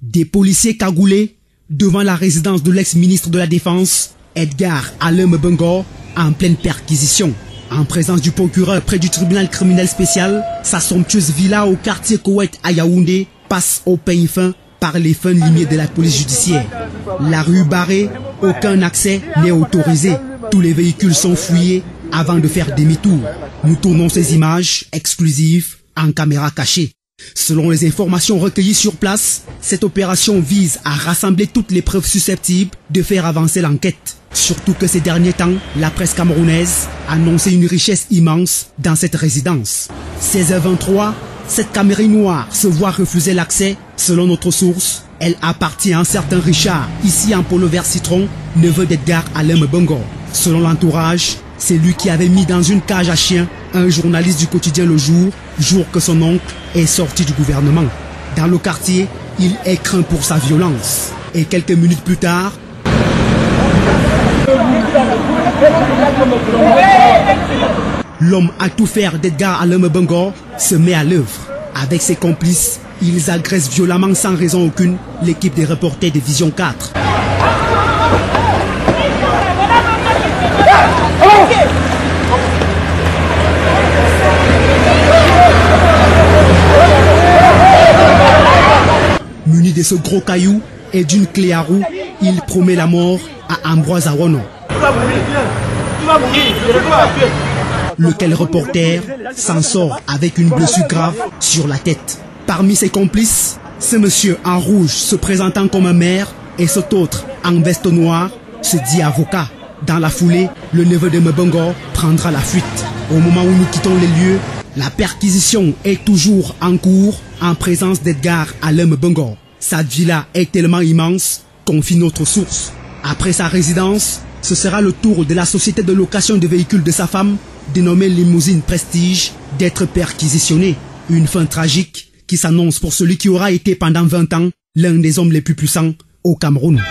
Des policiers cagoulés devant la résidence de l'ex-ministre de la Défense, Edgar Alem Bengor, en pleine perquisition. En présence du procureur près du tribunal criminel spécial, sa somptueuse villa au quartier Koweït à Yaoundé passe au peigne fin par les fins limiers de la police judiciaire. La rue barrée, aucun accès n'est autorisé. Tous les véhicules sont fouillés avant de faire demi-tour. Nous tournons ces images exclusives en caméra cachée. Selon les informations recueillies sur place, cette opération vise à rassembler toutes les preuves susceptibles de faire avancer l'enquête. Surtout que ces derniers temps, la presse camerounaise annonçait une richesse immense dans cette résidence. 16h23, cette Cameroun noire se voit refuser l'accès. Selon notre source, elle appartient à un certain Richard, ici en polo vert citron, neveu d'Edgar Alem Bengor. Selon l'entourage, c'est lui qui avait mis dans une cage à chiens un journaliste du quotidien Le Jour, jour que son oncle est sorti du gouvernement. Dans le quartier, il est craint pour sa violence. Et quelques minutes plus tard, l'homme à tout faire d'Edgar Alem Bengor se met à l'œuvre. Avec ses complices, ils agressent violemment sans raison aucune l'équipe des reporters de Vision 4. Muni de ce gros caillou et d'une clé à roue, il promet la mort à Ambroise Awono. Lequel reporter s'en sort avec une blessure grave sur la tête. Parmi ses complices, ce monsieur en rouge se présentant comme un maire et cet autre en veste noire se dit avocat. Dans la foulée, le neveu de Bengor prendra la fuite. Au moment où nous quittons les lieux, la perquisition est toujours en cours en présence d'Edgar Alem Bengor. Sa villa est tellement immense, confie notre source. Après sa résidence, ce sera le tour de la société de location de véhicules de sa femme, dénommée Limousine Prestige, d'être perquisitionnée. Une fin tragique qui s'annonce pour celui qui aura été pendant 20 ans l'un des hommes les plus puissants au Cameroun.